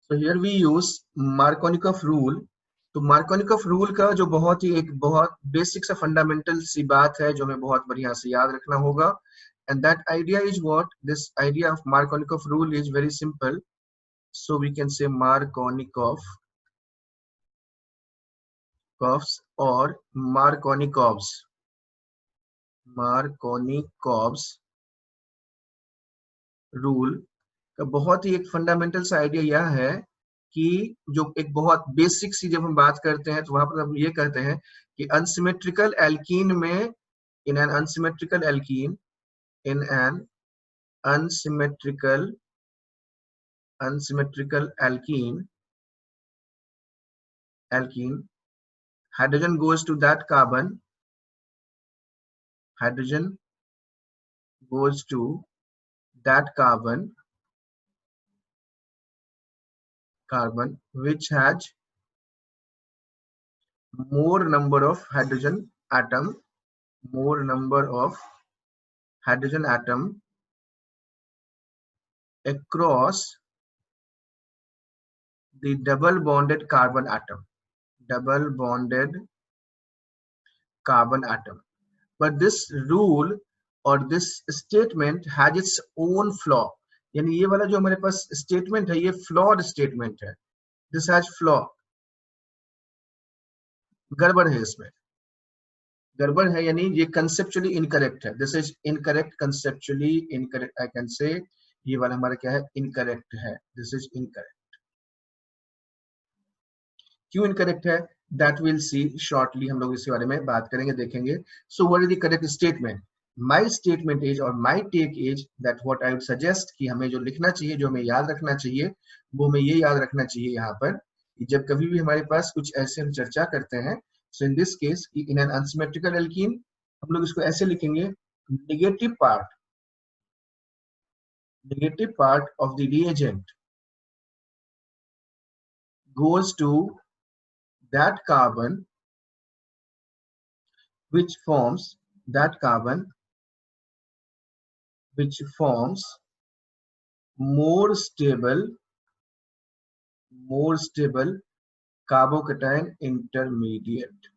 So here we use Markovnikov rule. तो Markovnikov rule का जो एक बहुत बेसिक सा फंडामेंटल सी बात है जो हमें बहुत बढ़िया से याद रखना होगा. And that idea is what? This idea of Markovnikov rule is very simple. So we can say Markovnikovs or Markovnikovs rule का बहुत ही एक फंडामेंटल सा आइडिया यह है कि जो एक बहुत बेसिक सी जब हम बात करते हैं तो वहां पर हम ये कहते हैं कि अनसिमेट्रिकल एल्कीन में इन an unsymmetrical alkene hydrogen goes to that carbon which has more number of hydrogen atom across the double bonded carbon atom. But this rule or this statement has its own flaw. यानी ये वाला जो हमारे पास statement है ये flawed statement है. This has flaw, गड़बड़ है, इसमें गड़बड़ है, यानी ये कंसेप्चुअली इनकरेक्ट है. This is incorrect, conceptually incorrect. I can say ये वाला हमारा क्या है, इनकरेक्ट है. This is incorrect. क्यों इनकरेक्ट है दैट विल सी शॉर्टली, हम लोग इसके बारे में बात करेंगे, देखेंगे. So what is the correct statement? My statement is और my take is that what I would suggest कि हमें जो लिखना चाहिए, जो हमें याद रखना चाहिए, वो हमें ये याद रखना चाहिए यहाँ पर कि जब कभी भी हमारे पास कुछ ऐसे हम चर्चा करते हैं, so in this case in an unsymmetrical alkene हम लोग इसको ऐसे लिखेंगे, negative part of the reagent goes to that carbon which forms more stable carbocation intermediate.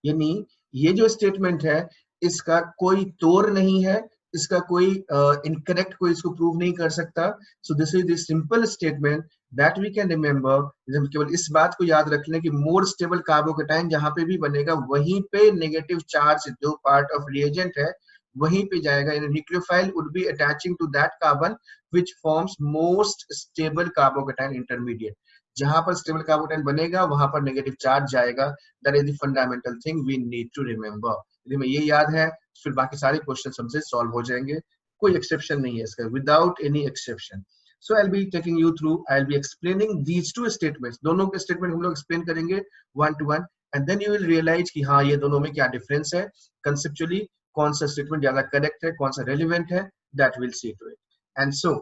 यानी ये जो स्टेटमेंट है इसका कोई तोड़ नहीं है, इसका कोई इनकरेक्ट कोई इसको प्रूव नहीं कर सकता. So this is the simple statement that we can remember. केवल इस बात को याद रख लें कि मोर स्टेबल कार्बोकेटाइन जहां पे भी बनेगा वहीं पे नेगेटिव चार्ज जो पार्ट ऑफ रिएजेंट है वहीं पे जाएगा. Nucleophile would be attaching to that carbon which forms most stable carbocation intermediate. जहां पर स्टेबल कार्बोकेटाइन बनेगा वहां पर नेगेटिव चार्ज जाएगा. That is the fundamental thing we need to remember. यदि हमें ये याद है फिर बाकी सारे क्वेश्चन हमसे सॉल्व हो जाएंगे. कोई एक्सेप्शन नहीं है इसका, without any exception. So I will be taking you through, I will be explaining these two statements. दोनों के स्टेटमेंट हम लोग एक्सप्लेन करेंगे one to one, and then you will realise कि हाँ ये दोनों में क्या डिफरेंस है कंसेप्चुअली, कौन सा स्टेटमेंट ज्यादा करेक्ट है, कौन सा रेलिवेंट है, that will see to it. And so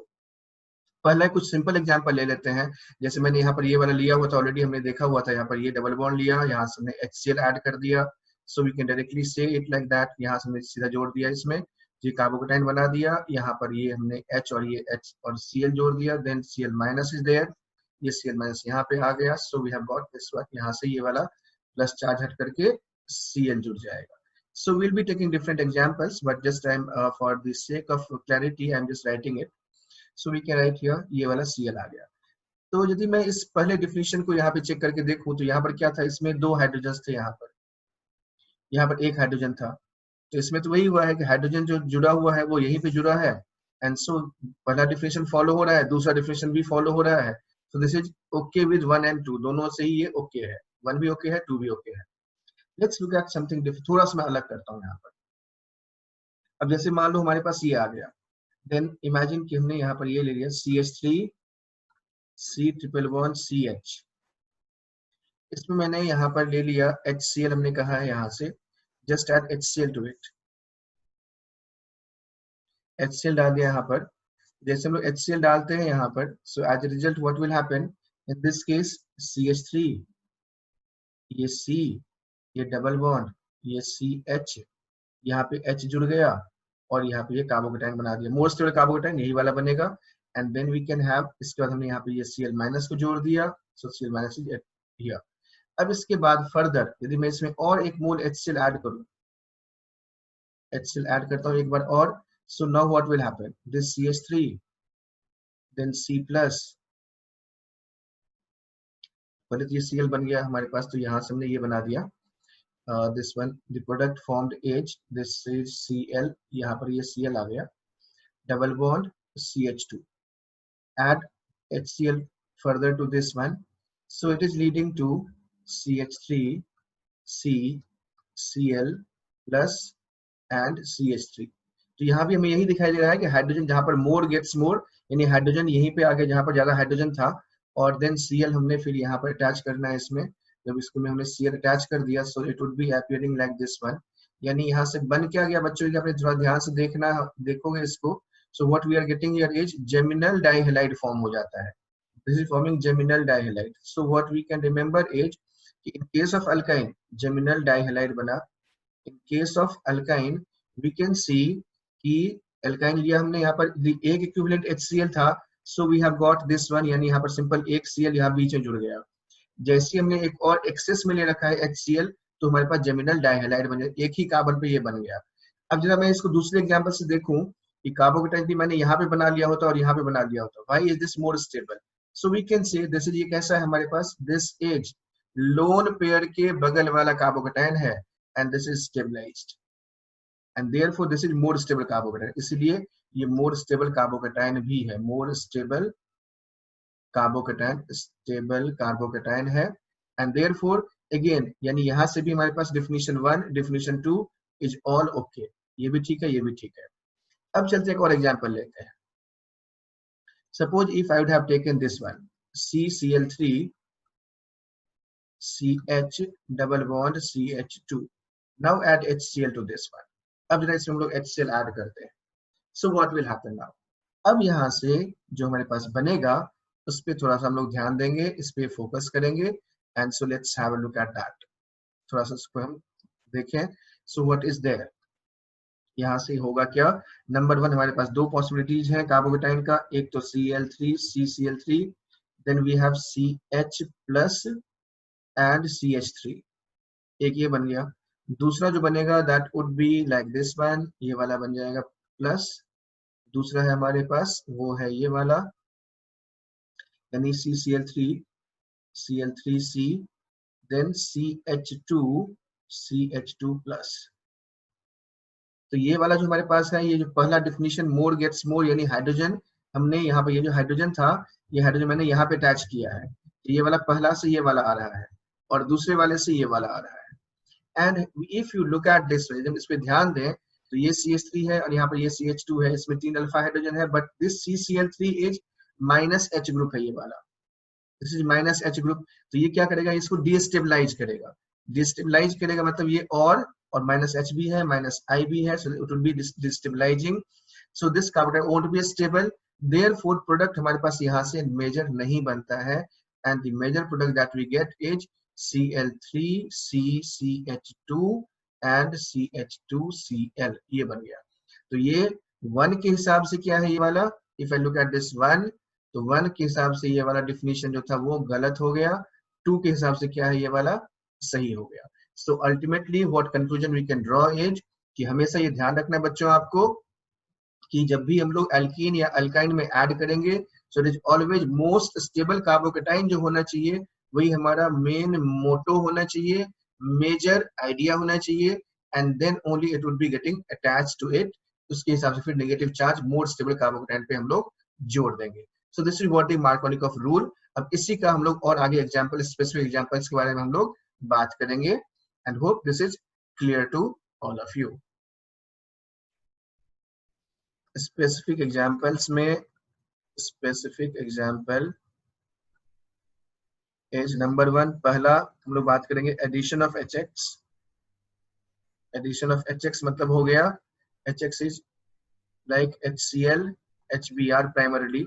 पहले कुछ सिंपल एग्जांपल ले लेते हैं. जैसे मैंने यहाँ पर ये वाला लिया हुआ था, ऑलरेडी हमने देखा हुआ था. यहाँ पर ये डबल बॉन्ड लिया, यहाँ से हमने HCl ऐड कर दिया. सो वी कैन डायरेक्टली से इट लाइक दैट. यहाँ से हमने सीधा जोड़ दिया, इसमें ये कार्बोकेटाइन बना दिया. यहाँ पर ये हमने H और ये H और Cl जोड़ दिया. Then Cl minus is there, ये Cl माइनस यहाँ पे आ गया. So we have got this one. यहाँ से ये वाला प्लस चार्ज हट करके Cl जुड़ जाएगा. So we'll be taking different examples, but just for the sake of clarity, I'm just writing it. So we can write here, ये वाला Cl आ गया. तो यदि मैं इस पहले डिफिनेशन को यहाँ पे चेक करके देखूं तो यहाँ पर क्या था, इसमें दो हाइड्रोजन थे. यहाँ पर एक हाइड्रोजन था. तो इसमें तो वही हुआ है कि हाइड्रोजन जो जुड़ा हुआ है वो यहीं पे जुड़ा है. एंड सो पहला डिफिनेशन फॉलो हो रहा है, दूसरा डिफिनेशन भी फॉलो हो रहा है. So this is okay with 1 and 2, दोनों से ही ये ओके है. 1 भी ओके है, 2 भी ओके है. Let's look at something different. थोड़ा सा मैं अलग करता हूँ यहाँ पर. अब जैसे मान लो हमारे पास ये आ गया, देन इमेजिन कि हमने यहाँ पर ये ले लिया CH3 C triple bond CH. इसमें मैंने यहाँ पर ले लिया HCl, हमने कहा है यहाँ से just add HCl to it. HCl डाल दिया यहाँ पर. जैसे हम लोग HCl डालते हैं यहाँ पर, so as a result what will happen in this case, CH3 ये C, ये डबल बॉन्ड ये CH, यहाँ पे H जुड़ गया और यहाँ पे ये कार्बोकेटाइन बना दिया. मोस्ट स्टेबल कार्बोकेटाइन यही वाला बनेगा. And then we can have, इसके बाद हमने यहाँ पे ये Cl माइनस को जोड़ दिया, so Cl minus is here. अब इसके बाद फर्दर यदि मैं इसमें और एक मोल HCl ऐड करूं, HCl ऐड करता हूं एक बार और, so now what will happen, this CH3 then C plus, पहले तो ये Cl बन गया हमारे पास, तो यहाँ से हमने ये बना दिया, this one the product formed H, this is Cl, यहाँ पर ये Cl आ गया, double bond CH2, add HCl further to this one, so it is leading to CH3 C Cl plus and CH3। तो यहाँ भी हमें यही दिखाई दे रहा है कि हाइड्रोजन जहाँ पर मोर गेट्स मोर, यानी हाइड्रोजन यहीं पे आ गया जहाँ पर ज्यादा हाइड्रोजन था, और देन Cl हमने फिर यहाँ पर अटैच करना है इसमें, जब इसको में हमने Cl अटैच कर दिया, सो it would B appearing like this one. यानी यहाँ से बन क्या गया बच्चों, आपने थोड़ा ध्यान से देखना, देखोगे इसको, so what we are getting here is geminal dihalide form हो जाता है, this is forming geminal dihalide. So what we can remember is in case of alkyne geminal dihalide बना, in case of alkyne we can see कि alkyne लिया हमने, यहाँ पर एक इक्विवेलेंट HCl था, so we have got this one, यानी यहाँ पर सिंपल एक Cl यहाँ बीच में जुड़ गया। जैसे हमने एक और एक्सेस में ले रखा है HCl, तो हमारे पास जेमिनल डाइहैलाइड बन गया, एक ही कार्बन पे ये बन गया। अब जरा मैं इसको दूसरे एग्जांपल से देखूं कि कार्बोकेटाइन भी मैंने यहाँ पे बना लिया होता और यहाँ पे बना लिया होता, why is this more stable, so we can say this is, ये कैसा है हमारे पास, दिस इज लोन पेयर के बगल वाला कार्बोकेटाइन है, and this is stabilized, and therefore this is more stable carbocation, इसलिए ये मोर स्टेबल कार्बोकेटाइन भी है, more stable carbocation, stable carbocation है, एंड देयरफॉर अगेन, यानी यहां से भी हमारे पास definition 1 definition 2 is all okay, ये भी ठीक है, ये भी ठीक है। अब चलते एक और एग्जांपल लेते हैं। Suppose if I would have taken this one CCl3 CH double bond CH2, now add HCl to this one. अब जरा इसमें हम लोग HCl ऐड करते हैं, so what will happen now, अब यहाँ से जो हमारे पास बनेगा उस पर थोड़ा सा हम लोग ध्यान देंगे, इस पे फोकस करेंगे, and so let's have a look at that, थोड़ा सा इसको हम देखें। सो व्हाट इज देयर, यहाँ से होगा क्या, नंबर 1 हमारे पास दो पॉसिबिलिटीज हैं कार्बोकेटाइन का, एक तो Cl3 CCl3, then we have CH plus and CH3, एक ये बन गया। दूसरा जो बनेगा that would be like this one, ये वाला बन जाएगा प्लस, दूसरा है हमारे पास वो है ये वाला, यानी CCl3C, then CH2 प्लस। तो ये वाला जो हमारे पास है, ये जो पहला डेफिनेशन मोर गेट्स मोर, यानी हाइड्रोजन हमने यहाँ पे, ये जो हाइड्रोजन था ये हाइड्रोजन मैंने यहाँ पे अटैच किया है, तो ये वाला पहला से ये वाला आ रहा है और दूसरे वाले से ये वाला आ रहा है। And if you look at this, जब इस पे ध्यान दें तो ये CH3 है और यहाँ पर ये CH2 है, इसमें 3 अल्फा हाइड्रोजन है, but this CCl3 is minus H group है, ये वाला this is minus H group. तो ये क्या करेगा, इसको डिस्टेबलाइज करेगा, डिस्टेबलाइज करेगा मतलब ये और माइनस H भी है, माइनस I भी है, so it will be destabilizing, so this carbon won't be stable, therefore product हमारे पास यहाँ से मेजर नहीं बनता है, and the major product that we get is Cl3CCH2 and CH2Cl, ये बन गया। तो ये 1 के हिसाब से क्या है ये वाला, if I look at this 1, तो 1 के हिसाब से ये वाला डिफिनीशन जो था वो गलत हो गया, 2 के हिसाब से क्या है ये वाला सही हो गया। So ultimately what conclusion we can draw is कि हमेशा ये ध्यान रखना बच्चों आपको कि जब भी हम लोग एल्कीन या अल्काइन में ऐड करेंगे, so it is always most stable carbocation जो होना चाहिए वही हमारा मेन मोटो होना चाहिए, मेजर आइडिया होना चाहिए, and then only it would be getting attached to it, उसके हिसाब से फिर negative charge more stable carbocation पे हम लोग जोड़ देंगे। So this is what the Markovnikov rule. अब इसी का हम लोग और आगे एग्जांपल, स्पेसिफिक एग्जांपल्स के बारे में हम लोग बात करेंगे, and hope this is clear to all of you. Specific examples में स्पेसिफिक एग्जांपल इज नंबर 1, पहला हम लोग बात करेंगे addition of HX। Addition of HX मतलब हो गया HX is like HCl HBr primarily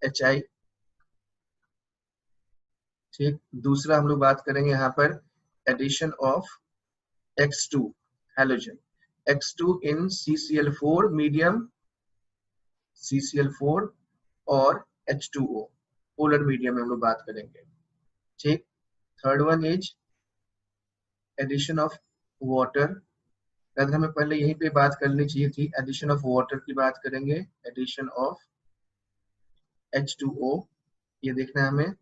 HI, ठीक। दूसरा हम लोग बात करेंगे यहाँ पर addition of X2 halogen, X2 in CCl4 medium, CCl4 और H2O, पोलर मीडियम में हम लोग बात करेंगे। ठीक, third one is addition of water. अगर हमें पहले यहीं पे बात करनी चाहिए थी, एडिशन ऑफ वाटर की बात करेंगे, एडिशन ऑफ H2O, ये देखना है हमें।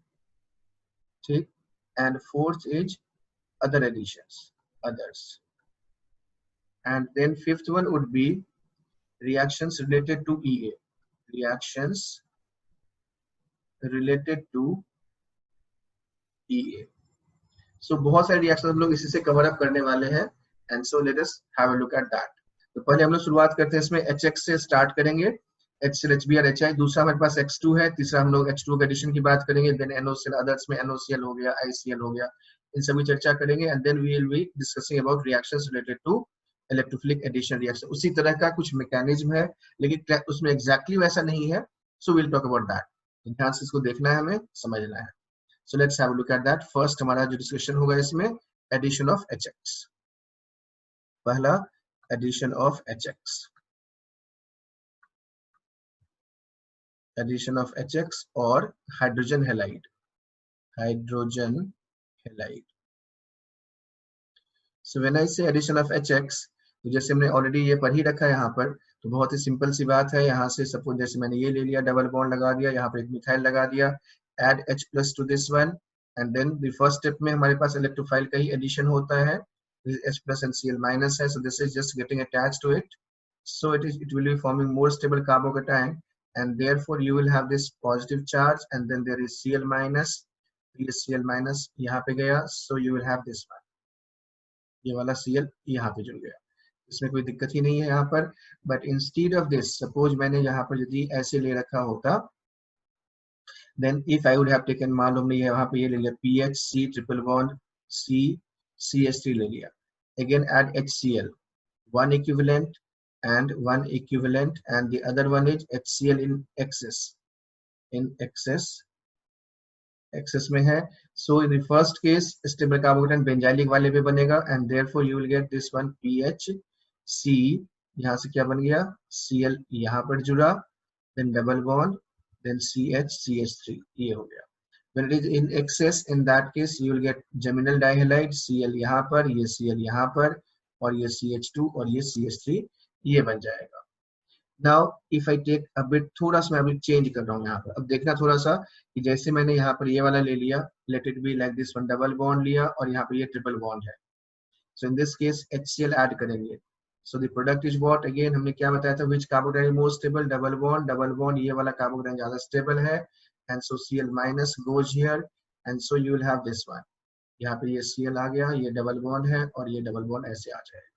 ठीक, and fourth is other additions, others, and then fifth one would be reactions related to EA, reactions related to EA. So बहुत सारे रिएक्शन हम लोग इसी से कवर अप करने वाले हैं, and so let us have a look at that. तो पहले हम लोग शुरुआत करते हैं इसमें HX से स्टार्ट करेंगे, HCl, HBr, HI। दूसरा हमारे पास X2 है, तीसरा हम लोग H2 के एडिशन की बात करेंगे, देन NOCl, अदर्स में NOCl हो गया, ICl हो गया, इन सभी चर्चा करेंगे। And then we will be discussing about reactions related to electrophilic addition reaction. उसी तरह का कुछ मैकेनिज्म है, लेकिन उसमें एग्जैक्टली वैसा नहीं है, so will talk about that. ध्यान से इसको देखना है, हमें समझना है। So let's have a look at that. First हमारा जो डिस्कशन होगा इसमें एडिशन ऑफ HX। पहला addition of HX, addition of HX और hydrogen halide, hydrogen halide. So when I say addition of HX, तो जैसे हमने ऑलरेडी ये पढ़ ही रखा है यहाँ पर, तो बहुत ही सिंपल सी बात है। यहाँ से सपोज जैसे मैंने ये ले लिया, डबल बॉन्ड लगा दिया, यहाँ पर एक मिथाइल लगा दिया, add H plus to this one, and then the first step में हमारे पास इलेक्ट्रोफाइल का ही एडिशन होता है, H plus and Cl minus है, so this is just getting attached to it, so it will be forming more stable carbocation, and therefore you will have this positive charge, and then there is Cl minus, Cl minus यहाँ पे गया, so you will have this one, ये वाला Cl यहाँ पे जुड़ गया, इसमें कोई दिक्कत ही नहीं है यहाँ पर। But instead of this, suppose मैंने यहाँ पर यदि ऐसे ले रखा होता, then if I would have taken, मान लो हमने यहाँ पे ये ले लिया PHC triple bond C CH3 ले लिया, again add HCl, one equivalent and one equivalent, and the other one is HCl in excess में है। So in the first case stable carbocation benzylic वाले पे बनेगा, and therefore you will get this one PHC, यहाँ से क्या बन गया, Cl यहाँ पर जुड़ा, then double bond, then CH3, ये हो गया। When it is in excess, in that case you will get geminal dihalide, Cl यहाँ पर, ये Cl यहाँ पर, और ये CH2 और ये CH3, ये बन जाएगा। Now if I take a bit, थोड़ा सा मैं अभी चेंज कर रहा हूँ यहाँ पर। अब देखना थोड़ा सा कि जैसे मैंने यहाँ पर ये वाला ले लिया, let it be like this one, double bond लिया, और यहाँ पर ये ट्रिपल बॉन्ड है, so in this case HCl add करेंगे। So the product is what, again हमने क्या बताया था, which carbocation is more stable, double bond, ये वाला कार्बोकेटाइन ज्यादा स्टेबल है, and so Cl minus goes here, and so you will have this one, यहाँ पे ये Cl आ गया, ये डबल बॉन्ड है, और ये डबल बॉन्ड ऐसे आ जाएगा।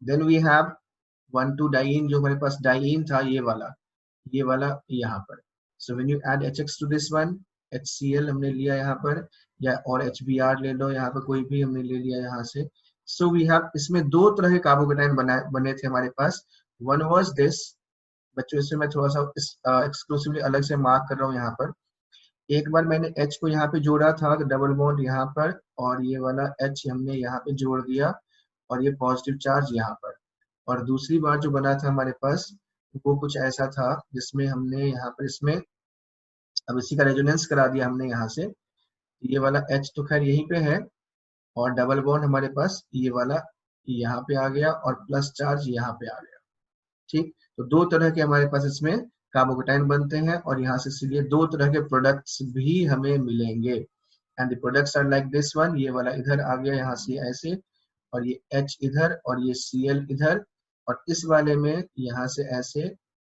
Then we have 1,2 डाइईन, जो हमारे पास डाइईन था, ये वाला यहाँ पर। So when you add HX to this one, HCl हमने लिया यहाँ पर, या और HBr ले लो, यहाँ पर कोई भी हमने ले लिया यहाँ से। So we have, इसमें दो तरह के कार्बोकेटाइन बने थे हमारे पास। One was this, बच्चों इसमें मैं थोड़ा सा एक्सक्लूसिवली अलग से मार्क कर रहा हूँ यहाँ पर। एक बार मैंने H को यहाँ पे जोड़ा था, तो डबल बॉन्ड यहाँ पर, और ये वाला H हमने यहाँ पे जोड़ दिया, और ये पॉजिटिव चार्ज यहाँ पर। और दूसरी बार जो बना था हमारे पास, वो कुछ ऐसा था जिसमें हमने यहाँ पर इसमें अब इसी का रेजोनेंस करा दिया हमने यहाँ से। ये वाला H तो खैर यहीं पे है, और डबल बॉन्ड हमारे पास ये वाला यहाँ पे आ गया, और प्लस चार्ज यहाँ पे आ गया। ठीक, तो दो तरह के हमारे पास इसमें कार्बोकेटाइन बनते हैं, और यहाँ से इसलिए दो तरह के प्रोडक्ट्स भी हमें मिलेंगे। And the products are like this one, ये वाला इधर आ गया यहाँ से ऐसे, और ये H इधर, और ये Cl इधर, और इस वाले में यहाँ से ऐसे,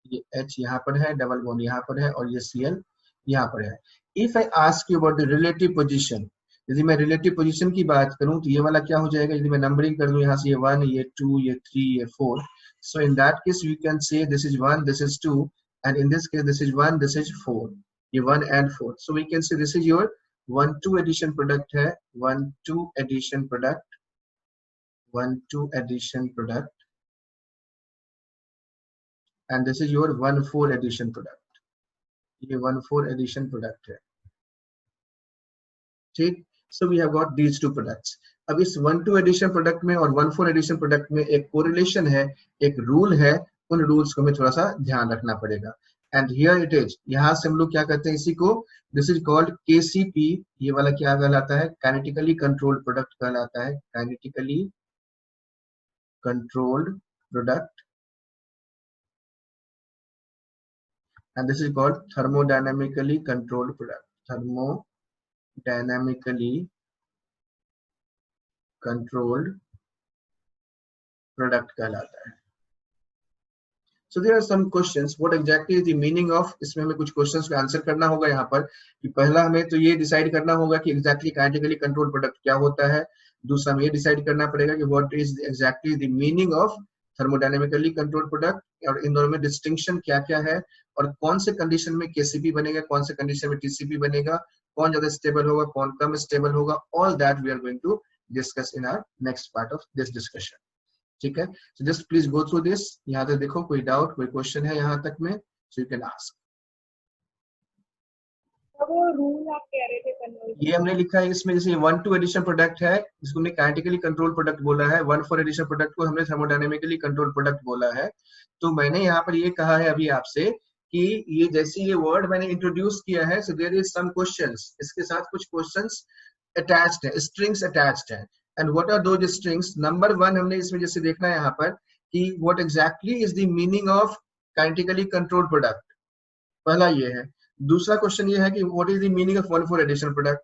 ये H यहाँ पर है, डबल बॉन्ड यहाँ पर है, और ये Cl यहाँ पर है। If I ask you about the relative position, यदि मैं रिलेटिव पोजीशन की बात करूं, तो ये वाला क्या हो जाएगा, यदि मैं नंबरिंग कर दूं यहाँ से, ये 1, ये 2, ये 3, ये 4, so in that case you can say this is 1, this is 2, and in this case this is 1, this is 4, ये 1 and 4, so we can say this is your 1,2 addition product है, 1,2 addition product, 1,2 addition product, and this is your 1,4 addition product, ये 1,4 addition product है। ठीक, so we have got these two products। अब इस 1,2 addition product में और 1,4 addition product में एक कोरिलेशन है, एक रूल है, उन रूल्स को हमें थोड़ा सा ध्यान रखना पड़ेगा। एंड हियर इट इज, यहाँ से हम लोग क्या करते हैं इसी को, दिस इज कॉल्ड केसीपी, ये वाला क्या कहलाता है, काइनेटिकली कंट्रोल्ड प्रोडक्ट कहलाता है, kinetically controlled product, and this is called thermodynamically controlled product, thermodynamically controlled product कहलाता है। So there are some questions, what exactly is the meaning of, इसमें हमें कुछ क्वेश्चंस का आंसर करना होगा यहाँ पर, कि पहला हमें तो ये डिसाइड करना होगा कि एग्जैक्टली काइनेटिकली कंट्रोल प्रोडक्ट क्या होता है, दूसरा हमें ये डिसाइड करना पड़ेगा कि what is exactly the meaning of thermodynamically control product, और इन दोनों में डिस्टिंक्शन क्या क्या है, और कौन से कंडीशन में केसीपी बनेगा, कौन से कंडीशन में टीसीपी बनेगा, कौन ज्यादा स्टेबल होगा, कौन कम स्टेबल होगा, all that we are going to discuss in our next part of this discussion. ठीक है, so just please go through this, यहाँ तक देखो, कोई डाउट कोई क्वेश्चन है यहाँ तक में, सो यू कैन आस्क। वो रूल आप कह रहे थे कन्वर्जन, ये हमने लिखा है इसमें, जैसे 1-2 एडिशन प्रोडक्ट है, इसको हमने काइनेटिकली कंट्रोल प्रोडक्ट बोला है, 1-4 एडिशन प्रोडक्ट को हमने थर्मोडायनेमिकली कंट्रोल प्रोडक्ट बोला है। तो मैंने यहाँ पर ये कहा है अभी आपसे कि ये जैसे ये वर्ड मैंने इंट्रोड्यूस किया है, so there is some questions, इसके साथ कुछ क्वेश्चंस अटैच्ड है, स्ट्रिंग्स अटैच्ड है, and what are those strings. Number 1 हमने इसमें जैसे देखना है यहाँ पर कि what exactly is the meaning of kinetically control product, पहला ये है। दूसरा क्वेश्चन ये है कि what is the meaning of 1-4 addition product.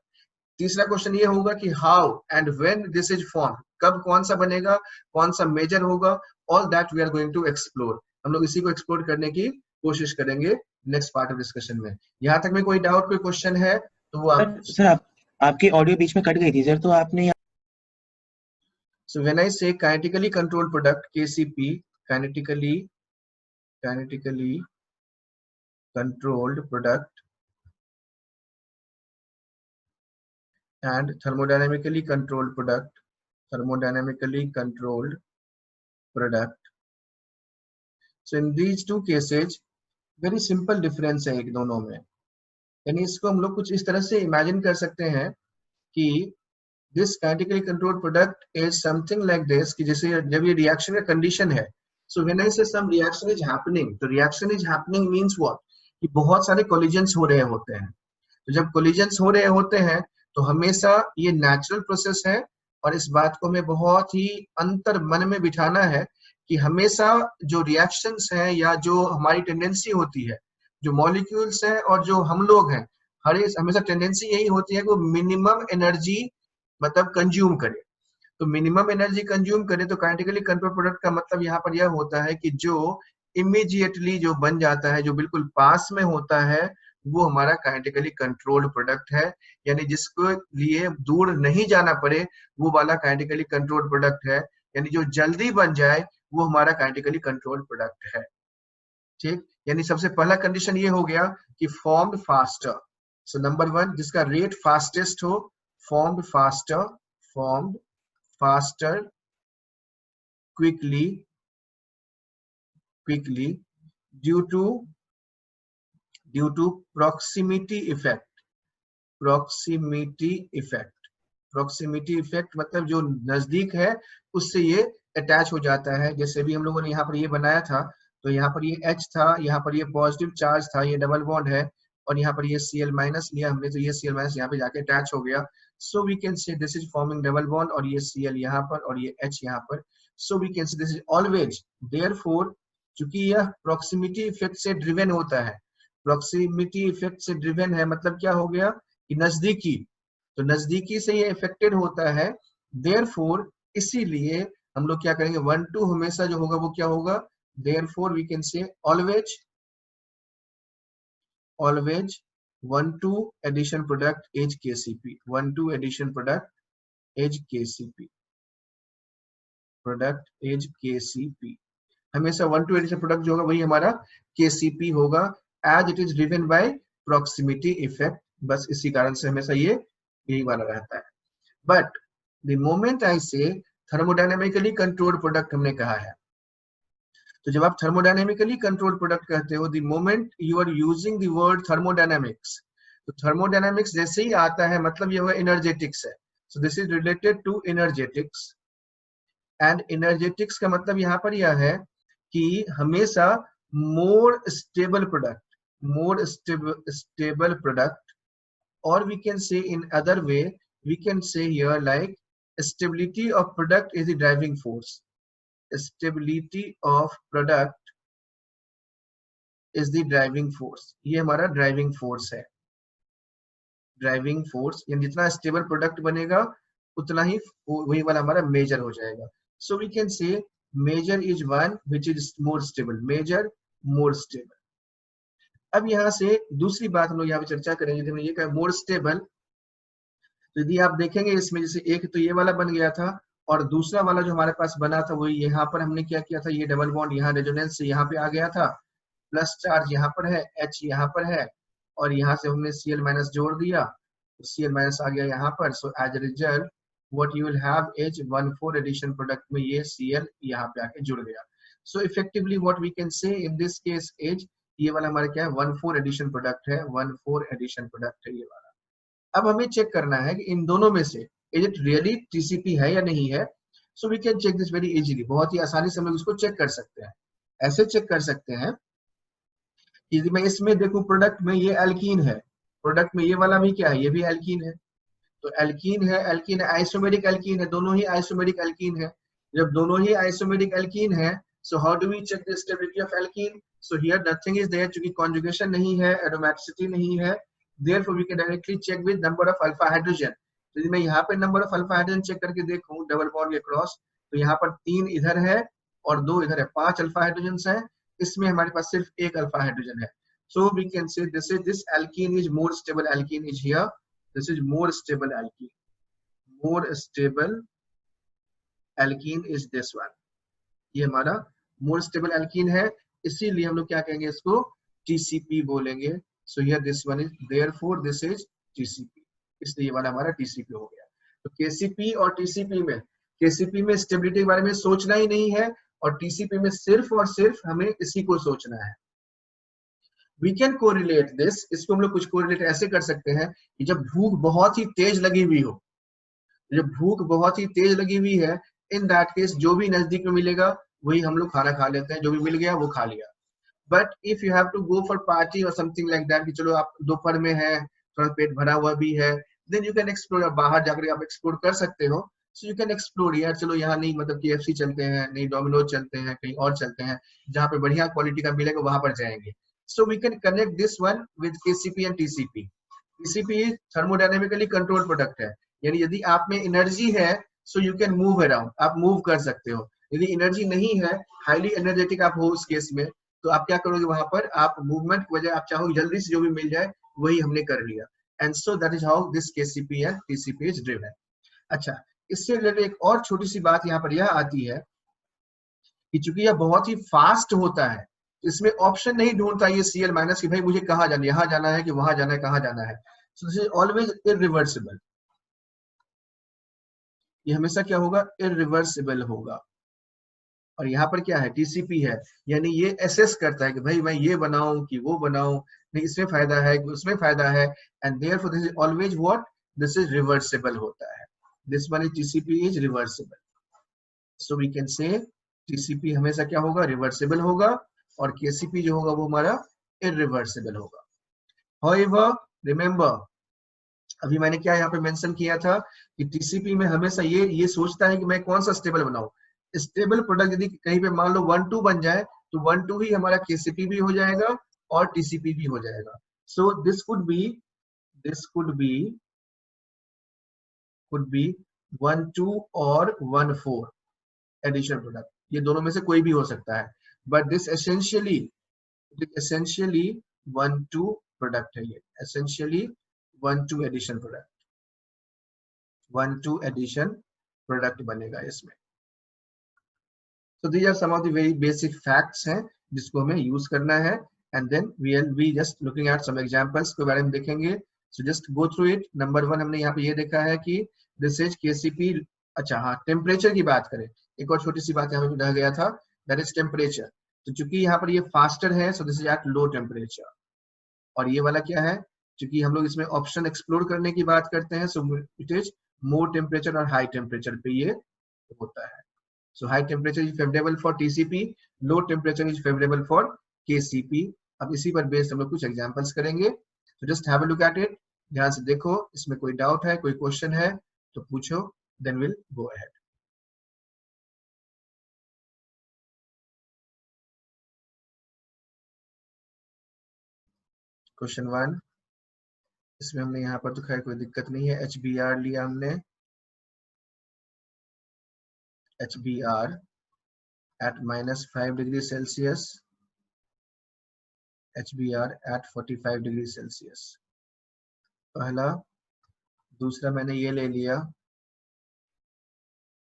तीसरा क्वेश्चन ये होगा कि how and when this is form, कब कौन सा बनेगा, कौन सा मेजर होगा, all that we are going to explore, हम लोग इसी को एक्सप्लोर करने की कोशिश करेंगे नेक्स्ट पार्ट ऑफ डिस्कशन में। यहाँ तक में कोई डाउट कोई क्वेश्चन है तो वो आप सर आपकी ऑडियो बीच में कट गई थी सर, तो आपने so when I say kinetically controlled product KCP, kinetically controlled product and thermodynamically controlled product, so in these two cases very simple difference है एक दोनों में, यानी इसको हम लोग कुछ इस तरह से इमेजिन कर सकते हैं कि this kinetically controlled product is something like this, कि जैसे जब ये रिएक्शन का कंडीशन है, so when I say some reaction is happening, तो reaction is happening means what, कि बहुत सारे collisions हो रहे होते हैं। तो जब collisions हो रहे होते हैं तो हमेशा ये नेचुरल प्रोसेस है, और इस बात को हमें बहुत ही अंतर मन में बिठाना है कि हमेशा जो रिएक्शंस हैं या जो हमारी टेंडेंसी होती है, जो मॉलिक्यूल्स हैं और जो हम लोग हैं, हमेशा टेंडेंसी यही होती है कि वो मिनिमम एनर्जी मतलब कंज्यूम करे। तो मिनिमम एनर्जी कंज्यूम करे, तो काइनेटिकली कंट्रोल प्रोडक्ट का मतलब यहाँ पर यह होता है कि जो इमीडिएटली जो बन जाता है, जो बिल्कुल पास में होता है, वो हमारा काइनेटिकली कंट्रोल्ड प्रोडक्ट है, यानी जिसको लिए दूर नहीं जाना पड़े वो वाला काइनेटिकली कंट्रोल्ड प्रोडक्ट है, यानी जो जल्दी बन जाए वो हमारा काइनेटिकली कंट्रोल्ड प्रोडक्ट है। ठीक, यानी सबसे पहला कंडीशन ये हो गया कि फॉर्म्ड फास्टर, सो नंबर 1 जिसका रेट फास्टेस्ट हो, formed faster quickly due to proximity effect मतलब जो नजदीक है उससे ये अटैच हो जाता है। जैसे भी हम लोगों ने यहाँ पर ये बनाया था, तो यहाँ पर ये H था, यहाँ पर ये पॉजिटिव चार्ज था, ये डबल बॉन्ड है, और यहाँ पर ये Cl माइनस लिया हमने, तो ये Cl माइनस यहाँ पे जाके अटैच हो गया। So we can say this is forming double bond, और ये Cl यहाँ पर और ये H यहाँ पर, so we can say this is always, therefore चूंकि यह proximity effect से driven होता है, proximity effect से driven है मतलब क्या हो गया कि नजदीकी, तो नजदीकी से ये affected होता है, therefore इसीलिए हम लोग क्या करेंगे, 1-2 हमेशा जो होगा वो क्या होगा, therefore we can say always 1-2 addition product is KCP, 1-2 addition product is KCP, हमेशा 1-2 addition product जो होगा वही हमारा KCP होगा, as it is driven by proximity effect, बस इसी कारण से हमेशा ये यही वाला रहता है। But the moment I say thermodynamically controlled product हमने कहा है, तो जब आप थर्मोडायनेमिकली कंट्रोल प्रोडक्ट कहते हो, the moment you are using the word thermodynamics, तो थर्मोडायनेमिक्स जैसे ही आता है मतलब ये हुआ एनर्जेटिक्स है, so this is related to energetics, and energetics का मतलब यहाँ पर यह है कि हमेशा more stable product, more stable product, or we can say in other way, we can say here like stability of product is the driving force. Stability of product is the driving force. ये हमारा driving force है. Driving force, यानी जितना stable product बनेगा उतना ही वही वाला हमारा मेजर हो जाएगा. So we can say major is one which is more stable. Major more stable. अब यहाँ से दूसरी बात हम लोग यहाँ पे चर्चा करेंगे. ये कहा मोर स्टेबल. तो यदि आप देखेंगे इसमें जैसे एक तो ये वाला बन गया था और दूसरा वाला जो हमारे पास बना था वही यहाँ पर हमने क्या किया था, ये डबल बॉन्ड यहाँ रेजोनेंस से यहाँ पे आ गया था, प्लस चार्ज यहाँ पर है, H यहाँ पर है और यहाँ से हमने Cl माइनस जोड़ दिया, Cl माइनस आ गया यहाँ पर. So as a result what you will have is 1,4 addition product में ये Cl यहाँ पे आके जुड़ गया. So effectively what we can say in this case is ये वाला हमारा क्या है 1,4 एडिशन प्रोडक्ट है, 1,4 एडिशन प्रोडक्ट है ये वाला. अब हमें चेक करना है कि इन दोनों में से इज इट रियली टीसीपी है या नहीं है. So we can check this very easily. बहुत ही आसानी से हम लोग इसको चेक कर सकते हैं. ऐसे चेक कर सकते हैं कि मैं इसमें देखूं प्रोडक्ट में ये एल्कीन है, प्रोडक्ट में ये वाला भी क्या है, ये भी एल्कीन है. तो एल्कीन है, एल्कीन है, आइसोमेरिक एल्कीन है, दोनों ही आइसोमेरिक एल्कीन है. जब दोनों ही आइसोमेरिक एल्कीन है, so how do we check the stability of alkene. So here nothing is there, क्योंकि कॉन्जुगेशन नहीं है, एरोमेटिसिटी नहीं है. Therefore, we can directly check with number of alpha hydrogen. तो यदि मैं यहाँ पे number of alpha hydrogen check करके देखूं डबल बॉन्ड के क्रॉस, तो यहाँ पर 3 इधर है और 2 इधर है, 5 अल्फा हाइड्रोजन है. इसमें हमारे पास सिर्फ 1 अल्फा हाइड्रोजन है. So we can say this alkene is more stable alkene is here. This is more stable alkene. More stable alkene is this one. ये हमारा more stable alkene है, इसीलिए हम लोग क्या कहेंगे इसको TCP बोलेंगे. So here this one is, therefore this is TCP. इसलिए ये वाला हमारा TCP हो गया. तो KCP और TCP में, KCP में स्टेबिलिटी के बारे में सोचना ही नहीं है और TCP में सिर्फ और सिर्फ हमें इसी को सोचना है. We can correlate this. इसको हम लोग कुछ कोरिलेट ऐसे कर सकते हैं कि जब भूख बहुत ही तेज लगी हुई हो, जब भूख बहुत ही तेज लगी हुई है, इन दैट केस जो भी नजदीक में मिलेगा वही हम लोग खाना खा लेते हैं, जो भी मिल गया वो खा लिया. But if you have to go for party और समथिंग लाइक दैट, कि चलो आप दोपहर में है, थोड़ा पेट भरा हुआ भी है, देन यू कैन एक्सप्लोर. बाहर जाकर आप एक्सप्लोर कर सकते हो. सो यू कैन एक्सप्लोर. यार चलो यहाँ नहीं, मतलब KFC चलते हैं, नहीं डोमिनोज चलते हैं, कहीं और चलते हैं जहाँ पे बढ़िया क्वालिटी का मिलेगा वहां पर जाएंगे. So we can connect this one with KCP and TCP. TCP thermodynamically controlled product है, यानी यदि आप में एनर्जी है so you can move around, आप मूव कर सकते हो. यदि एनर्जी नहीं है, हाईली एनर्जेटिक आप हो उस केस में, तो आप क्या करोगे, वहां पर आप मूवमेंट की वजह आप चाहो जल्दी से जो भी मिल जाए वही हमने कर लिया. And so that is how this KCP and TCP is driven. अच्छा, इससे रिलेटेड एक और छोटी सी बात यहाँ पर यह आती है कि चूंकि यह बहुत ही फास्ट होता है, इसमें ऑप्शन नहीं ढूंढता ये Cl माइनस कि भाई मुझे कहाँ जाना है, यहाँ जाना है कि वहां जाना है, कहाँ जाना है. So this is always irreversible. ये हमेशा क्या होगा, इरिवर्सिबल होगा. और यहाँ पर क्या है, TCP है, यानी ये एसेस करता है कि भाई मैं ये बनाऊं कि वो बनाऊं, नहीं इसमें फायदा है कि उसमें फायदा है. And therefore this is always what, this is reversible होता है. This one is TCP is reversible. So we can say TCP हमेशा क्या होगा, रिवर्सिबल होगा, और KCP जो होगा वो हमारा इरिवर्सिबल होगा. However, remember, अभी मैंने क्या यहाँ पे मेंशन किया था कि TCP में हमेशा ये सोचता है कि मैं कौन सा स्टेबल बनाऊं. स्टेबल प्रोडक्ट यदि कहीं पे मान लो 1,2 बन जाए तो 1,2 ही हमारा KCP भी हो जाएगा और TCP भी हो जाएगा. सो दिस कुड बी 1,2 और 1,4 एडिशन प्रोडक्ट, ये दोनों में से कोई भी हो सकता है. बट दिस एसेंशियली 1,2 प्रोडक्ट है. ये essentially 1,2 addition product, 1,2 addition product बनेगा इसमें. So these are some of the very basic facts हैं जिसको हमें यूज करना है. and then we will be just looking at some examples के बारे में देखेंगे. so just go through it. Number 1 हमने यहाँ पे ये देखा है कि this is KCP. अच्छा हाँ, टेम्परेचर की बात करें, एक और छोटी सी बात यहाँ पे रह गया था, that is टेम्परेचर. तो चूंकि यहाँ पर ये फास्टर है, so this is at low temperature. और ये वाला क्या है, चूंकि हम लोग इसमें ऑप्शन एक्सप्लोर करने की बात करते हैं, so it is more temperature और हाई टेम्परेचर पे ये होता है. So high temperature is favorable for TCP, low temperature is favorable for KCP. अब इसी पर बेस्ड हम लोग कुछ एग्जांपल्स करेंगे। तो just have a look at it, ध्यान से देखो, इसमें कोई डाउट है, कोई क्वेश्चन है तो पूछो, then will go ahead. Question 1, इसमें हमने यहाँ पर तो खैर कोई दिक्कत नहीं है, HBr लिया हमने, HBr at -5 degree Celsius, HBr at 45 degree Celsius, पहला। दूसरा मैंने ये ले लिया,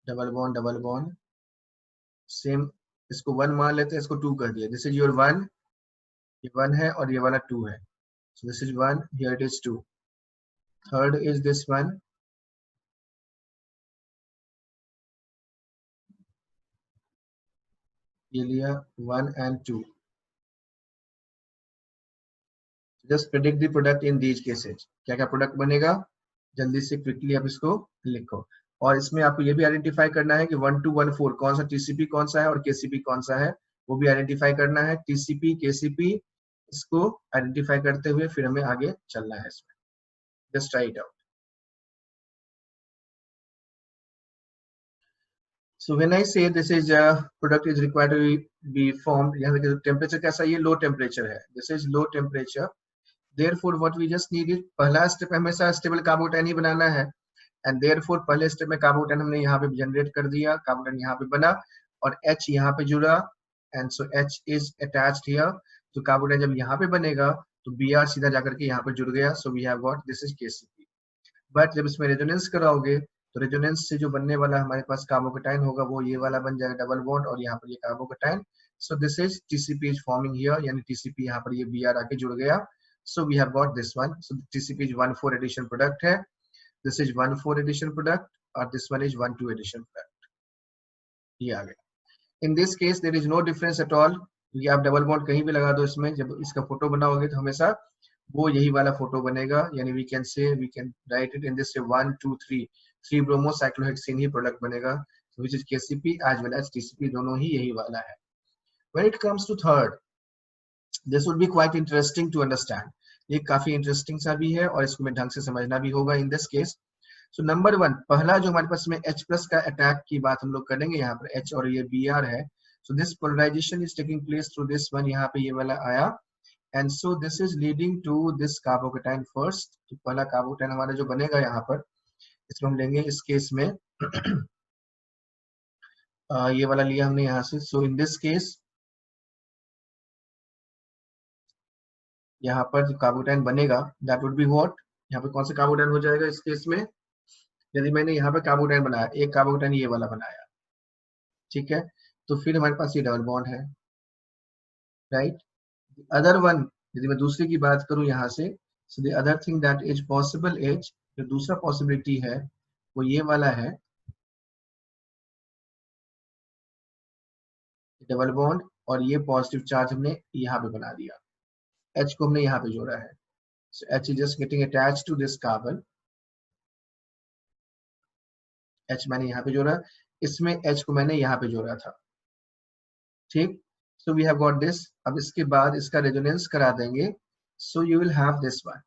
डबल बॉन्ड, सेम, इसको 1 मान लेते हैं, इसको 2 कर दिया, दिस इज योर 1, ये 1 है और ये वाला 2 है, so this is 1, here it is 2. Third is this one, ये लिया 1 and 2. Just predict the product in these cases. क्या क्या प्रोडक्ट बनेगा, जल्दी से क्विकली आप इसको लिखो। और इसमें आपको ये भी आइडेंटिफाई करना है कि 1214 कौन सा TCP कौन सा है और KCP कौन सा है, वो भी आइडेंटिफाई करना है। TCP KCP इसको आइडेंटिफाई करते हुए फिर हमें आगे चलना है इसमें। Just try it out. So when I say this is product is required to be formed, यहाँ देखिए टेम्परेचर कैसा, ये लो टेम्परेचर है, this is low temperature. Therefore what we just need is, पहला स्टेप हमेशा स्टेबल कार्बोटाइन ही बनाना है, and therefore पहले step में कार्बोटाइन हमने यहाँ पे जनरेट कर दिया, कार्बोटाइन यहाँ पे बना और H यहाँ पे जुड़ा, and so H is attached here. तो कार्बोटाइन जब यहाँ पे बनेगा तो Br सीधा जाकर के यहाँ पे जुड़ गया, so we have got this is KCP। But जब इसमें रेजोनेंस कराओगे तो रेजोनेंस से जो बनने वाला हमारे पास कार्बोकेटाइन होगा वो ये वाला बन जाएगा डबल बॉन्ड, और यहाँ पर ये carbocation, so this is TCP is forming here, यानी TCP यहाँ पर ये Br आके जुड़ गया, so we have got this one. So TCP is 1,4 addition product है, this is 1,4 addition product और this one is 1,2 addition product, ये आ गया। In this case there is no difference at all, ये आप डबल बॉन्ड कहीं भी लगा दो इसमें, जब इसका फोटो बनाओगे तो हमेशा वो यही वाला फोटो बनेगा, यानी we can write it in this 1, 2, 3 ब्रोमोसाइक्लोहेक्सेन he product बनेगा, which is KCP as well as TCP, दोनों ही यही वाला है। When it comes to third, this would be quite interesting to understand, ये काफी इंटरेस्टिंग सा भी है और इसको मैं ढंग से समझना भी होगा। इन दिस केस सो नंबर 1, पहला जो हमारे पास में H+ का अटैक की बात हम लोग करेंगे, यहाँ पर H और ये Br है, so this polarisation is taking place through this one, यहाँ पे ये वाला आया, and so this is leading to this carbocation first. तो पहला कार्बोकेटाइन हमारा जो बनेगा यहाँ पर, इसको हम लेंगे इस केस में ये वाला लिया हमने यहाँ से, सो इन दिस केस यहाँ पर जो कार्बोकेटाइन बनेगा दैट वुड बी व्हाट, यहाँ पे कौन सा कार्बोकेटाइन हो जाएगा इस केस में, यदि मैंने यहाँ पे कार्बोकेटाइन बनाया, एक कार्बोकेटाइन ये वाला बनाया, ठीक है, तो फिर हमारे पास ये डबल बॉन्ड है, राइट। अदर वन, यदि मैं दूसरे की बात करूं यहाँ से, so the other thing that is possible is, जो दूसरा पॉसिबिलिटी है वो ये वाला है, डबल बॉन्ड और ये पॉजिटिव चार्ज हमने यहाँ पे बना दिया, H को हमने यहाँ पे जोड़ा है, so H is just getting attached to this carbon, H मैंने यहाँ पे जोड़ा, इसमें H को मैंने यहाँ पे जोड़ा था, ठीक। so we have got this, अब इसके बाद इसका रेजोनेंस करा देंगे, so you will have this one,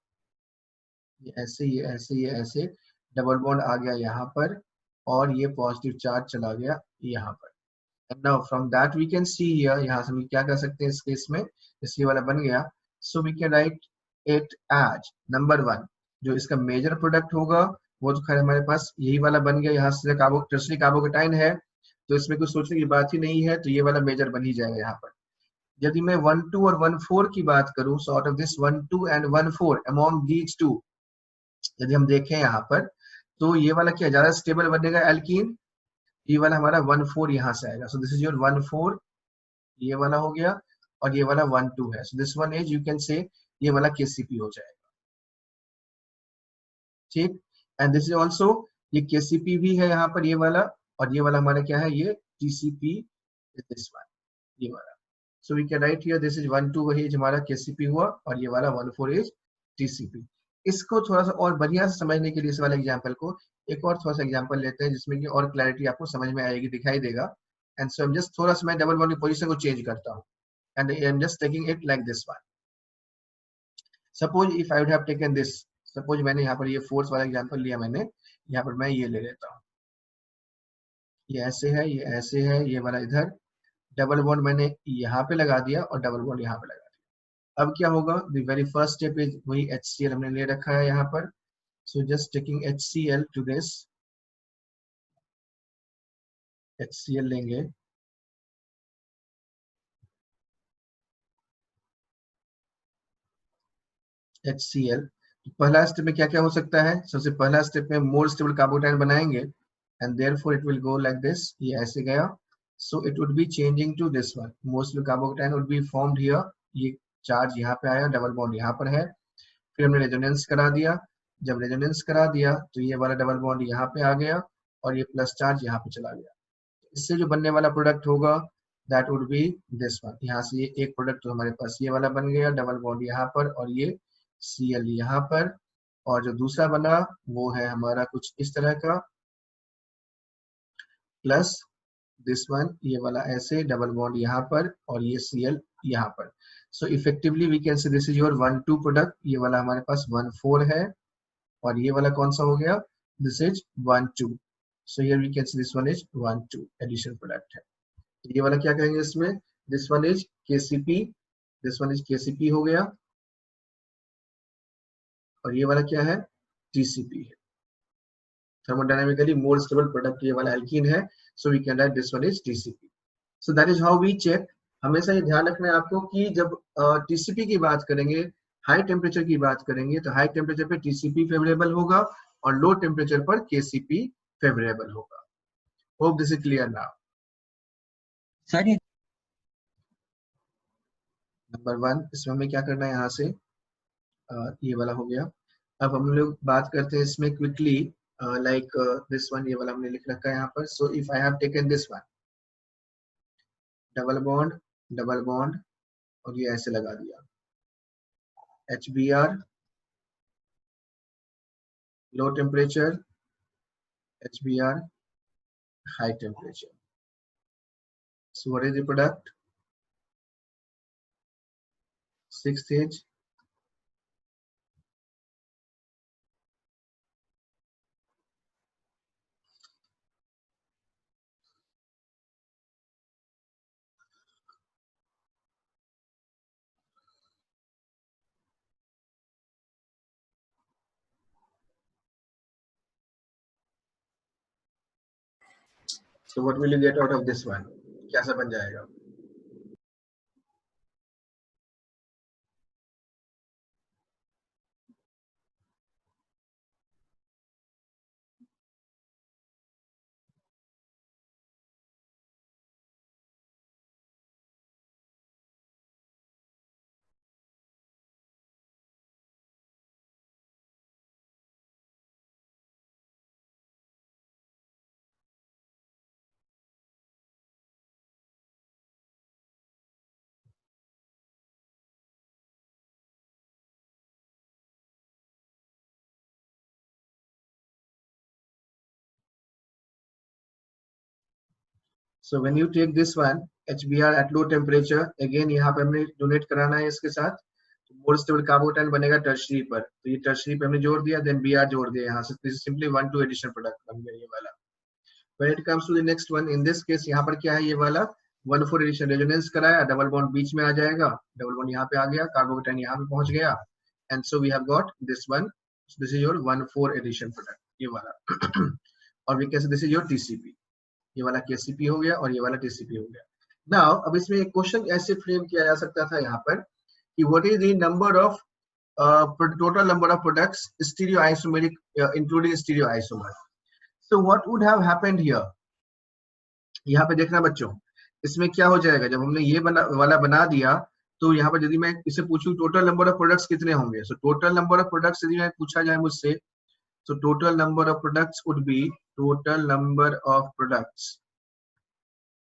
ये ऐसे ये ऐसे ये ऐसे डबल बॉन्ड आ गया यहाँ पर और ये पॉजिटिव चार्ज चला गया यहाँ पर, and now from that we can see here, यहाँ से हम क्या कर सकते हैं इस केस में, इसके वाला बन गया, so we can write it as number 1, जो इसका मेजर प्रोडक्ट होगा वो तो खैर हमारे पास यही वाला बन गया, यहाँ से टर्शरी कार्बोकेटाइन है तो इसमें कुछ सोचने की बात ही नहीं है, तो ये वाला मेजर बन ही जाएगा यहाँ पर। यदि मैं 1, 2 और 1, 4 की बात करूं, so out of this 1, 2 and 1, 4 among these two, यदि हम देखें यहाँ पर तो ये वाला क्या ज्यादा स्टेबल बनेगा एल्कीन, ये वाला हमारा 1, 4 यहाँ से आएगा, so this is your 1, 4, ये वाला हो गया और ये वाला 1, 2 है, so this one is you can say ये वाला KCP हो जाएगा, ठीक। एंड दिस इज ऑल्सो, ये KCP भी है यहाँ पर ये वाला, और ये वाला हमारा क्या है, ये TCP is this one, ये वाला, so we can write here this is 1, 2 वही हमारा KCP हुआ और ये वाला 1, 4 is TCP। इसको थोड़ा सा और बढ़िया से समझने के लिए इस वाले एग्जाम्पल को एक और थोड़ा सा एग्जाम्पल लेते हैं जिसमें कि और क्लैरिटी आपको समझ में आएगी, दिखाई देगा। एंड सो जस्ट थोड़ा सा मैं डबल बॉन्ड की पोजीशन को चेंज करता हूँ, and I am just taking it like this one, suppose if I would have taken this, suppose मैंने यहाँ पर ये फोर्स वाला एग्जांपल लिया मैंने, यहाँ पर मैं ये ले लेता हूँ, ये ऐसे है, ये ऐसे है, ये वाला इधर, डबल बॉन्ड मैंने यहाँ पे लगा दिया और डबल बॉन्ड यहाँ पे लगा दिया। अब क्या होगा, the very first step is वही HCl हमने ले रखा है यहाँ पर, so just taking HCl to this, HCl लेंगे, HCl। पहला स्टेप में क्या क्या हो सकता है, सबसे पहला स्टेप में मोर स्टेबल कार्बोटाइन बनाएंगे, and therefore it will go like this, ये ऐसे गया, so it would be changing to this one, more stable carbocation would be formed here, ये चार्ज यहाँ पे आया, डबल बॉन्ड यहाँ पर है, फिर हमने रेजोनेंस करा दिया, जब रेजोनेंस करा दिया तो ये वाला डबल बॉन्ड यहाँ पे आ गया और ये प्लस चार्ज यहाँ पे चला गया। इससे जो बनने वाला प्रोडक्ट होगा that would B this one, यहाँ से ये एक प्रोडक्ट तो हमारे पास ये वाला बन गया, डबल बॉन्ड यहाँ पर और ये Cl यहाँ पर, और जो दूसरा बना वो है हमारा कुछ इस तरह का, प्लस दिस वन, ये वाला ऐसे, डबल बॉन्ड यहाँ पर और ये Cl यहाँ पर। So effectively we can say this is your 1,2 product, ये वाला हमारे पास 1,4 है और ये वाला कौन सा हो गया, this is 1,2। So here we can say this one is 1,2 addition product है। तो ये वाला क्या कहेंगे इसमें, this one is KCP, this one is KCP हो गया, और ये वाला क्या है, TCP है, thermodynamically more stable product ये वाला alkene है, so we can write this one is TCP. So that is how we check। हमेशा ये ध्यान रखना है आपको कि जब TCP की बात करेंगे, हाई टेम्परेचर की बात करेंगे, तो हाई टेम्परेचर पे TCP फेवरेबल होगा और लो टेम्परेचर पर KCP फेवरेबल होगा। Hope this is clear now. Sir ये नंबर 1, इसमें हमें क्या करना है, यहाँ से ये वाला हो गया। अब हम लोग बात करते हैं इसमें क्विकली, लाइक दिस वन, ये वाला हमने लिख रखा है यहाँ पर। So if I have taken this one, double bond और ये ऐसे लगा दिया, HBr, low temperature, HBr, high temperature. So what is the product, 6th stage, so what will you get out of this one, कैसा बन जाएगा। So when you take this one, HBr at low temperature, again यहाँ पे हमने donate कराना है इसके साथ, मोर स्टेबल कार्बोटाइन बनेगा टर्शरी पर, तो ये टर्शरी पे हमने जोड़ दिया, देन Br जोड़ दिया यहाँ से, this is simply 1,2 addition product बन गया ये वाला। When it comes to the next one, in this case यहाँ पर क्या है, ये वाला 1,4 एडिशन रेजोनेंस कराया, डबल बॉन्ड बीच में आ जाएगा, डबल बॉन्ड यहाँ पे आ गया, कार्बोटाइन यहाँ पे पहुंच गया, and so we have got this one, this is your 1,4 addition product ये वाला। और we can say this is your TCP, ये वाला KCP हो गया और ये वाला TCP हो गया। नाउ अब इसमें एक क्वेश्चन ऐसे फ्रेम किया जा सकता था यहाँ पर कि what is the number of total number of products stereoisomeric including stereoisomer. So what would have happened here, यहाँ पे देखना बच्चों, इसमें क्या हो जाएगा, जब हमने ये वाला बना दिया, तो यहाँ पर यदि मैं इसे पूछूं टोटल नंबर ऑफ प्रोडक्ट्स कितने होंगे, so total number of products यदि मैं पूछा जाए मुझसे, so total number of products would be, total number of products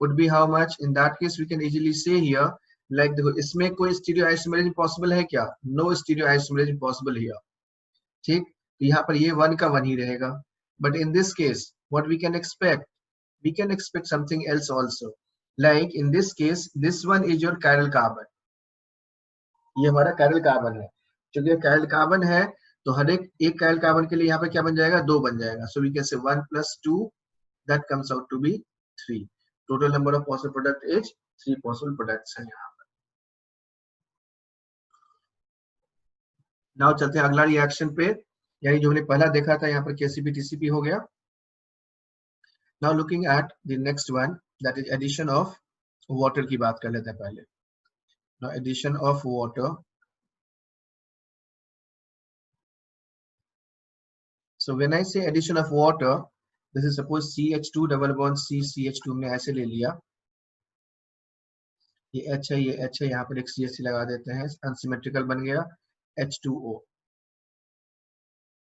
would be how much, in that case we can easily say here, like देखो इसमें कोई स्टीरियोआइसोमेरिज्म पॉसिबल है क्या, नो स्टीरियोआइसोमेरिज्म पॉसिबल हियर, ठीक, यहाँ पर ये 1 का 1 ही रहेगा, but in this case what we can expect, we can expect something else also, like in this case this one is your chiral carbon, ये हमारा chiral carbon है, क्योंकि काइल कार्बन है तो हर एक काइल कार्बन के लिए यहाँ पे क्या बन जाएगा, 2 बन जाएगा. सो वी कैन से 1 + 2 that comes out to be 3. Total number of possible product is 3 possible products हैं यहाँ पर. नाउ चलते हैं अगला रिएक्शन पे, यानी जो हमने पहला देखा था यहाँ पर केसीपी टीसीपी हो गया. Now looking at the next one that is addition of water की बात कर लेते हैं पहले. Now addition of water. So when I say addition of water, this is suppose CH2 double bond C CH2 हमने ऐसे ले लिया, ये H है, ये H है, यहाँ पर एक CH लगा देते हैं, अनसिमेट्रिकल बन गया H2O,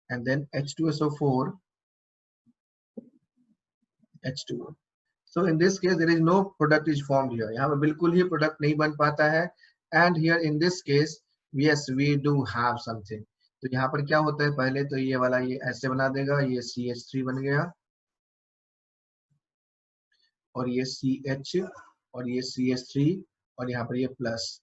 and then H2SO4 H2O. So in this case there is no product is formed here. यहाँ पर बिल्कुल ही product नहीं बन पाता है, and here in this case yes we do have something. तो यहाँ पर क्या होता है, पहले तो ये वाला ये ऐसे बना देगा, ये CH3 बन गया और ये CH और ये CH3 और यहाँ पर ये प्लस,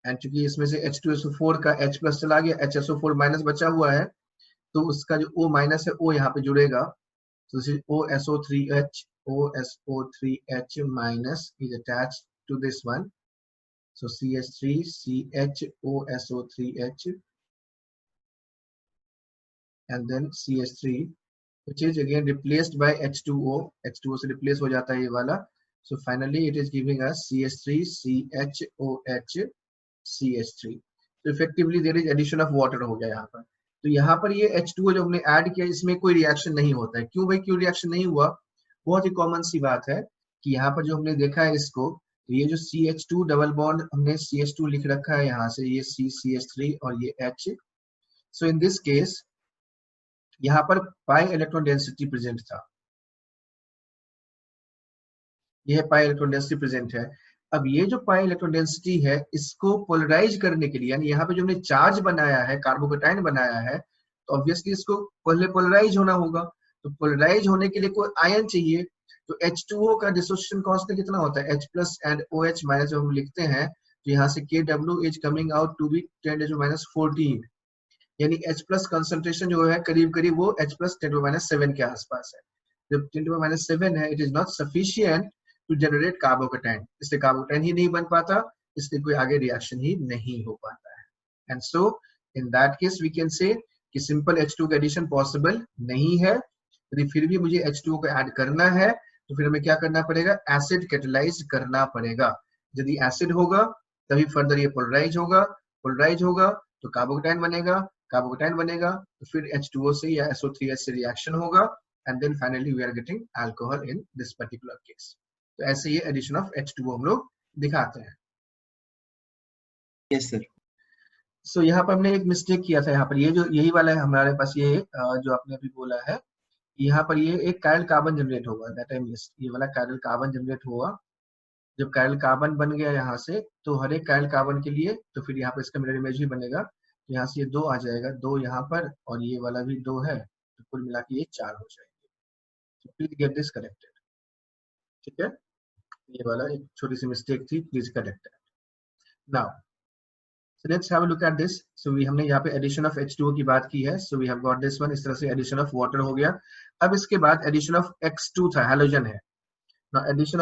एंड चूंकि इसमें से H2SO4 का H प्लस चला गया, HSO4 माइनस बचा हुआ है, तो उसका जो O माइनस है वो यहाँ पे जुड़ेगा. So this is OSO3H minus is attached to this one. So CH3 CHOSO3H and then CH3 which is again replaced by H2O. H2O से replace हो जाता है ये वाला. So finally it is giving us CH3 CHOH CH3. So effectively there is addition of water हो गया यहाँ पर. तो यहाँ पर ये H2O जो हमने ऐड किया इसमें कोई रिएक्शन नहीं होता है. क्यों भाई, क्यों रिएक्शन नहीं हुआ? बहुत ही कॉमन सी बात है कि यहाँ पर जो हमने देखा है इसको, तो ये जो CH2 डबल बॉन्ड हमने CH2 लिख रखा है यहाँ से, ये CH3 और ये H. So in this case यहाँ पर पाई इलेक्ट्रॉन डेंसिटी प्रेजेंट था, यह पाई इलेक्ट्रॉन डेंसिटी प्रेजेंट है. अब ये जो पाई इलेक्ट्रॉन डेंसिटी है इसको पोलराइज करने के लिए, यानी यहाँ पे जो हमने चार्ज बनाया है, कार्बोकेटाइन बनाया है, तो ऑब्वियसली इसको पहले पोलराइज होना होगा. तो पोलराइज होने के लिए कोई आयन चाहिए. तो H2O का डिसोसिएशन कांस्टेंट कितना होता है, H plus and OH minus जब हम लिखते हैं तो यहाँ से KW is coming out to be 10⁻14, यानी H प्लस कंसंट्रेशन जो है करीब करीब वो H प्लस 10⁻7 के आसपास है. जब 10⁻7 है, it is not sufficient to generate carbocation, इसलिए कार्बोकेटाइन ही नहीं बन पाता, इसलिए कोई आगे रिएक्शन ही नहीं हो पाता है. And so in that case we can say कि सिंपल H2 का एडिशन पॉसिबल नहीं है. यदि फिर भी मुझे H2 को ऐड करना है तो फिर हमें क्या करना पड़ेगा, एसिड कैटेलाइज करना पड़ेगा. यदि एसिड होगा तभी फर्दर ये पोलराइज होगा, पोलराइज होगा तो कार्बोकेटाइन बनेगा, कार्बोकेटाइन बनेगा तो फिर H2O से या SO3H से रिएक्शन होगा, and then finally we are getting alcohol in this particular case. तो ऐसे ये एडिशन ऑफ H2O हम लोग दिखाते हैं. Yes sir. सो यहाँ पर हमने एक मिस्टेक किया था. यहाँ पर ये जो यही वाला है हमारे पास, ये जो आपने अभी बोला है, यहाँ पर ये एक काइरल कार्बन जनरेट होगा, दैट आई मिस्ड. ये वाला काइरल कार्बन जनरेट हुआ. जब काइरल कार्बन बन गया यहाँ से, तो हर एक काइरल कार्बन के लिए तो फिर यहाँ पर इसका मिरर इमेज भी बनेगा. तो यहाँ से ये 2 आ जाएगा, 2 यहाँ पर और ये वाला भी 2 है, तो कुल मिला के ये 4 हो जाएंगे. तो प्लीज गेट दिस करेक्टेड. ठीक है, ये वाला एक छोटी सी मिस्टेक थी, please correct. Now so let's have a look at this. So we हमने यहाँ पे एडिशन ऑफ H2O की बात की है. So we have got this one. इस तरह से एडिशन ऑफ वाटर हो गया. अब इसके बाद एडिशन ऑफ X2 था, हैलोजन है. Now addition